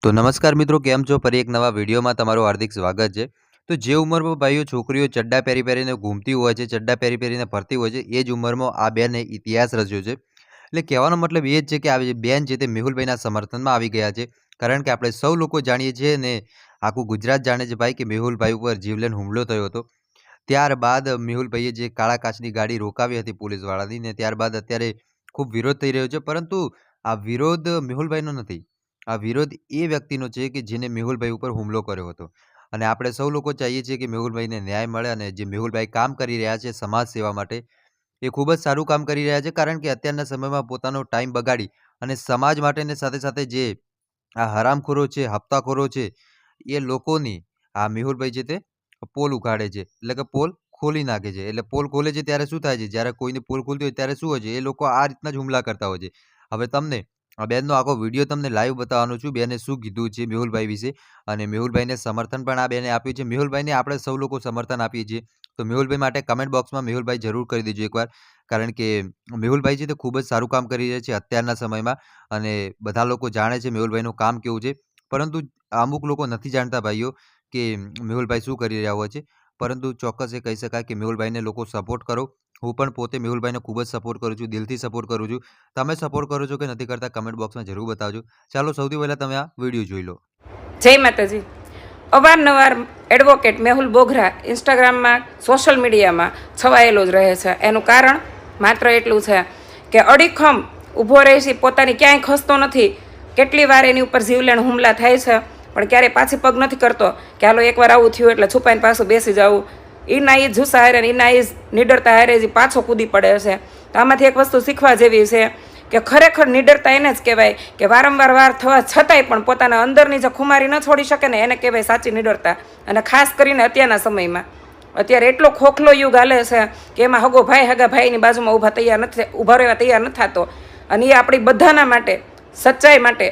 તો નમસ્કાર મિત્રો, કેમ છો? ફરી એક નવા વિડીયોમાં તમારું હાર્દિક સ્વાગત છે. તો જે ઉંમરમાં ભાઈઓ છોકરીઓ ચડ્ડા પહેરી પહેરીને ઘૂમતી હોય છે, ચડ્ડા પહેરી પહેરીને ફરતી હોય છે, એ જ ઉંમરમાં આ બેને ઇતિહાસ રચ્યો છે. એટલે કહેવાનો મતલબ એ જ છે કે આ બેન છે તે મેહુલભાઈના સમર્થનમાં આવી ગયા છે. કારણ કે આપણે સૌ લોકો જાણીએ છીએ ને આખું ગુજરાત જાણે છે ભાઈ કે મેહુલભાઈ ઉપર જીવલેણ હુમલો થયો હતો. ત્યારબાદ મેહુલભાઈએ જે કાળા કાચની ગાડી રોકાવી હતી પોલીસવાળાની ને ત્યારબાદ અત્યારે ખૂબ વિરોધ થઈ રહ્યો છે. પરંતુ આ વિરોધ મેહુલભાઈનો નથી. આ વિરોધ એ વ્યક્તિનો છે કે જેને મેહુલભાઈ ઉપર હુમલો કર્યો હતો. અને આપણે સૌ લોકો ચાહીએ છીએ કે મેહુલભાઈને ન્યાય મળે અને જે મેહુલભાઈ કામ કરી રહ્યા છે સમાજ સેવા માટે, એ ખૂબ જ સારું કામ કરી રહ્યા છે. કારણ કે અત્યારના સમયમાં પોતાનો ટાઈમ બગાડી અને સમાજ માટેને સાથે સાથે જે આ હરામખોરો છે, હપ્તાખોરો છે, એ લોકોની આ મેહુલભાઈ છે તે પોલ ઉઘાડે છે. એટલે કે પોલ ખોલી નાખે છે. એટલે પોલ ખોલે છે ત્યારે શું થાય છે? જ્યારે કોઈની પોલ ખુલતી હોય ત્યારે શું હોય છે? એ લોકો આ રીતના જ હુમલા કરતા હોય છે. હવે તમને આ બેનનો આખો વિડીયો તમને લાઈવ બતાવવાનો છું. બેને શું કીધું છે મેહુલભાઈ વિશે અને મેહુલભાઈને સમર્થન પણ આ બેને આપ્યું છે. મેહુલભાઈને આપણે સૌ લોકો સમર્થન આપીએ છીએ. તો મેહુલભાઈ માટે કમેન્ટ બોક્સમાં મેહુલભાઈ જરૂર કરી દેજો એકવાર. કારણ કે મેહુલભાઈ છે તે ખૂબ જ સારું કામ કરી રહ્યા છે અત્યારના સમયમાં અને બધા લોકો જાણે છે મેહુલભાઈનું કામ કેવું છે. પરંતુ અમુક લોકો નથી જાણતા ભાઈઓ કે મેહુલભાઈ શું કરી રહ્યા હોય છે. પરંતુ ચોક્કસ એ કહી શકાય કે મેહુલભાઈને લોકો સપોર્ટ કરો. હું પણ પોતે મેહુલભાઈને ખૂબ જ સપોર્ટ કરું છું, દિલથી સપોર્ટ કરું છું. તમે સપોર્ટ કરો છો કે નથી કરતા કમેન્ટ બોક્સમાં જરૂર બતાવજો. ચાલો સૌથી પહેલાં તમે આ વિડીયો જોઈ લો. જય માતાજી. અવારનવાર એડવોકેટ મેહુલ બોગરા ઇન્સ્ટાગ્રામમાં, સોશિયલ મીડિયામાં છવાયેલો જ રહે છે. એનું કારણ માત્ર એટલું છે કે અડીખમ ઊભો રહે છે, પોતાની ક્યાંય ખસતો નથી. કેટલી વાર એની ઉપર જીવલેણ હુમલા થાય છે પણ ક્યારેય પાછી પગ નથી કરતો કે હાલો એકવાર આવું થયું એટલે છુપાઈને પાછું બેસી જવું. એના એ જુસ્સા હારે, એના એ નિડરતા હારે જે પાછો કૂદી પડે છે. તો આમાંથી એક વસ્તુ શીખવા જેવી છે કે ખરેખર નિડરતા એને જ કહેવાય કે વારંવાર વાર થવા છતાંય પણ પોતાના અંદરની જે ખુમારી ન છોડી શકે ને એને કહેવાય સાચી નિડરતા. અને ખાસ કરીને અત્યારના સમયમાં અત્યારે એટલો ખોખલો યુગ હાલે છે કે એમાં હગો ભાઈ હગા ભાઈની બાજુમાં ઊભા રહેવા તૈયાર નથી થતો. અને એ આપણી બધાના માટે, સચ્ચાઈ માટે